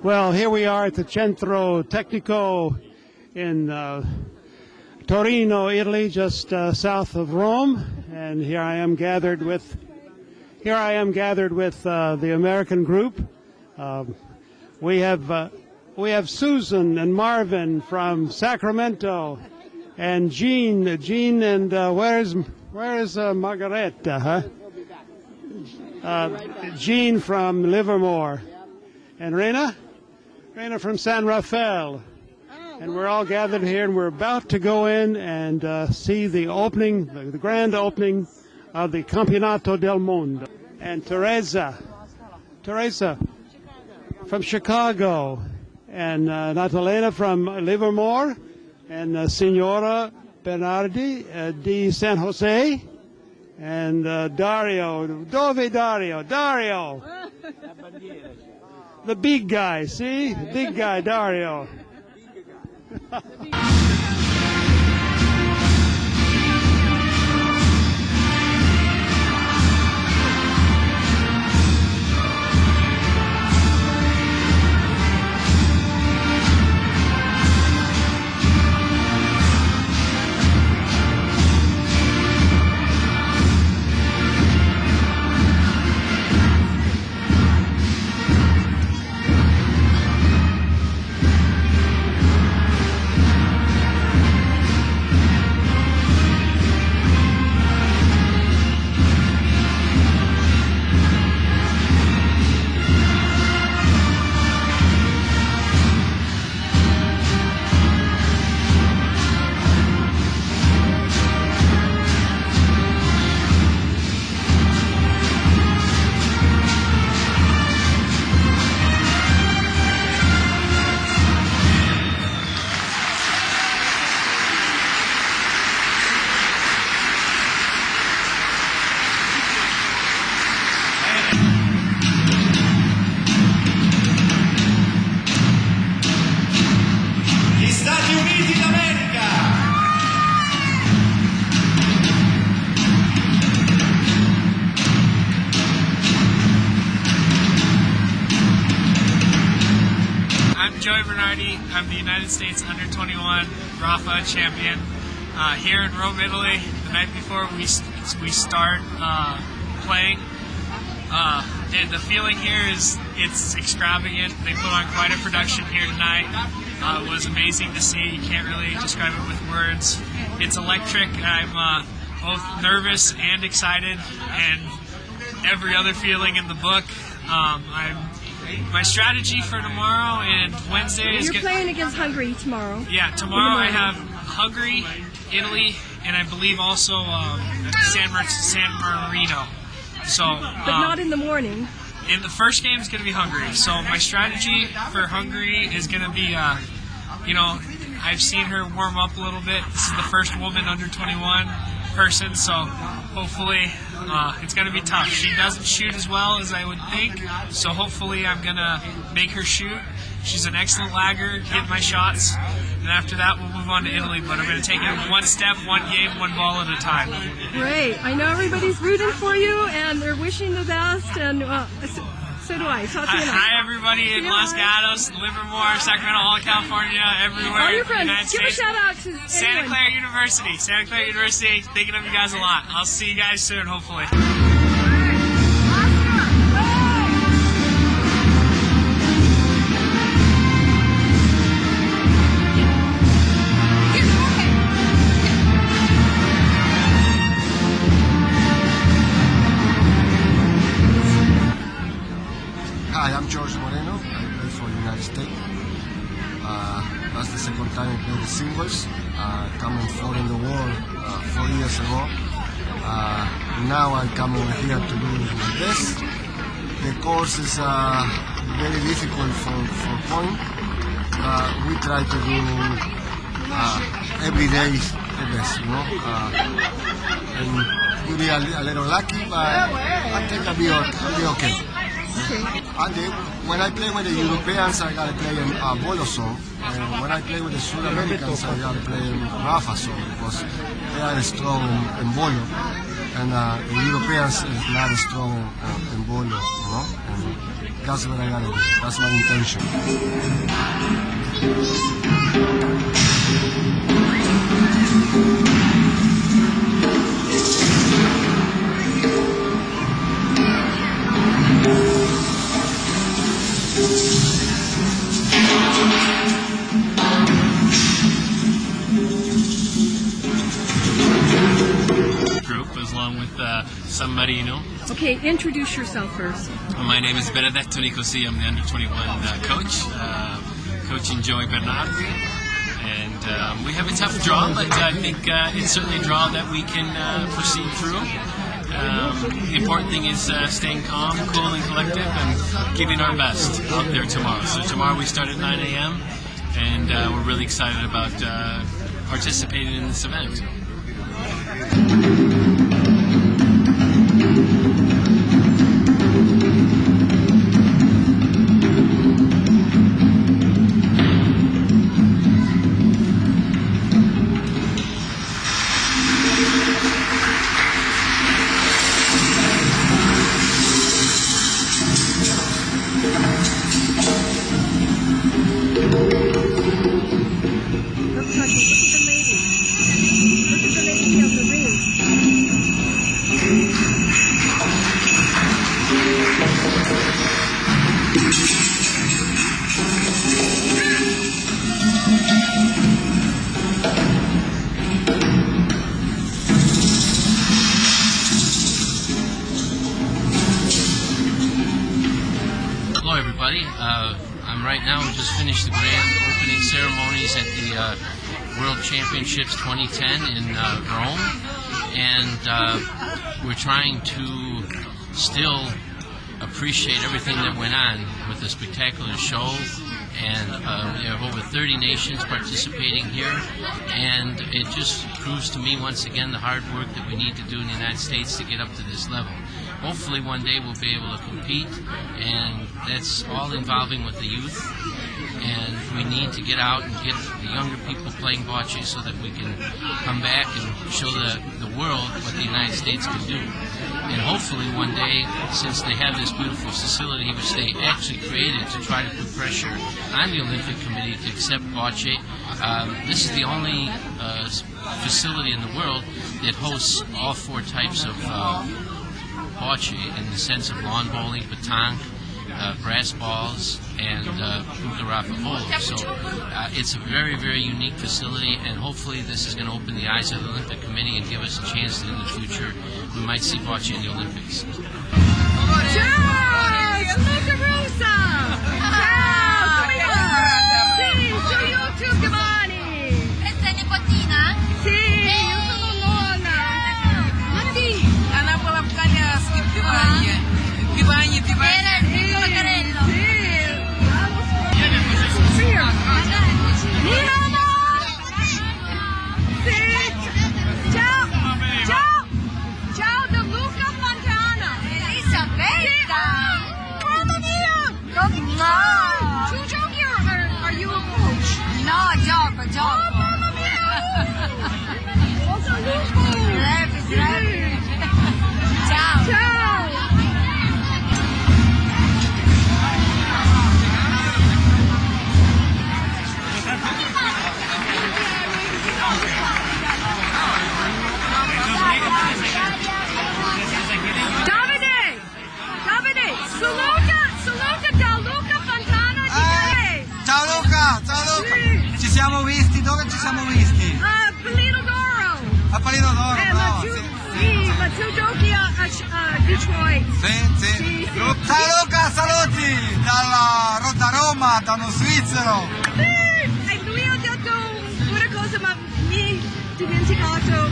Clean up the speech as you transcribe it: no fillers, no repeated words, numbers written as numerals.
Well, here we are at the Centro Tecnico in Torino, Italy, just south of Rome, and here I am gathered with the American group. We have Susan and Marvin from Sacramento, and Jean and where is Margareta? Jean from Livermore, and Rena from San Rafael. And we're all gathered here, and we're about to go in and see the opening, the grand opening of the Campeonato del Mondo. And Teresa from Chicago, and Natalena from Livermore, and Signora Bernardi di San Jose, and Dario. Dove Dario? Dario! The big guy, see? The big guy, Dario. I'm the United States Under-21 Rafa champion here in Rome, Italy. The night before we start playing, and the feeling here is it's extravagant. They put on quite a production here tonight. It was amazing to see. You can't really describe it with words. It's electric. I'm both nervous and excited, and every other feeling in the book. My strategy for tomorrow and Wednesday is... You're playing against Hungary tomorrow. Yeah, tomorrow I have Hungary, Italy, and I believe also San Marino. So, but not in the morning. In the first game is going to be Hungary. So my strategy for Hungary is going to be, I've seen her warm up a little bit. This is the first woman under 21 person, so hopefully it's going to be tough. She doesn't shoot as well as I would think, so hopefully I'm going to make her shoot. She's an excellent lagger, hit my shots, and after that we'll move on to Italy, but I'm going to take it one step, one game, one ball at a time. Great. I know everybody's rooting for you, and they're wishing the best, and so do I. Talk to you Hi everybody in Los Gatos, Livermore, Sacramento, all of California, everywhere. All your friends. United Give States. a shout out to Santa Clara University. Santa Clara University, thinking of you guys a lot. I'll see you guys soon, hopefully. Hi, I'm George Moreno. I play for the United States. That's the second time I play the singles. Coming fourth in the world 4 years ago. Now I'm coming here to do my best. The course is very difficult for point. We try to do every day the best, you know. And we'll be a little lucky, but I think I'll be okay. And then, when I play with the Europeans, I gotta play in Bolo song. And when I play with the South Americans, I gotta play in Rafa song because they are strong in Bolo. And the Europeans is not strong in Bolo, you know? And that's what I gotta do. That's my intention. Along with somebody you know. Okay, introduce yourself first. My name is Benedetto Nicosi. I'm the under-21 coach, coaching Joey Bernardi. And we have a tough draw, but I think it's certainly a draw that we can proceed through. The important thing is staying calm, cool, and collective, and giving our best out there tomorrow. So tomorrow we start at 9 a.m., and we're really excited about participating in this event. Hello everybody, I'm right now, we just finished the grand opening ceremonies at the World Championships 2010 in Rome, and we're trying to still appreciate everything that went on with a spectacular show, and we have over 30 nations participating here, and it just proves to me once again the hard work that we need to do in the United States to get up to this level. Hopefully one day we'll be able to compete, and that's all involving with the youth, and we need to get out and get the younger people playing bocce so that we can come back and show the world what the United States can do. And hopefully one day, since they have this beautiful facility which they actually created to try to put pressure on the Olympic Committee to accept bocce, this is the only facility in the world that hosts all four types of bocce in the sense of lawn bowling, petanque, brass balls, and Rafa polo. So it's a very, very unique facility, and hopefully this is going to open the eyes of the Olympic Committee and give us a chance that in the future we might see bocce in the Olympics. Questa è nipotina? Sì, io sono nonna. Matti. Она была в коляске, пиванье. Пиванье. Era il piccolo carello. Ciao da Luca Fontana. Elisabetta. Mamma mia. No. Tu giochi or are you a coach? No, gioco. Oh, mamma mia. Cosa lupo. Grazie. Ciao. Ciao. Davide, saluta da Luca Fontana di te. Ciao Luca, Sì. ci siamo visti, dove ci siamo visti? A Palino d'Oro. A Palino d'Oro, Ma no? tu, Sì. ma tu giochi a Detroit. Sì. Sì. Ciao Luca, saluti da Roma, da uno svizzero. Sì. E lui ha detto una cosa, ma mi ha dimenticato.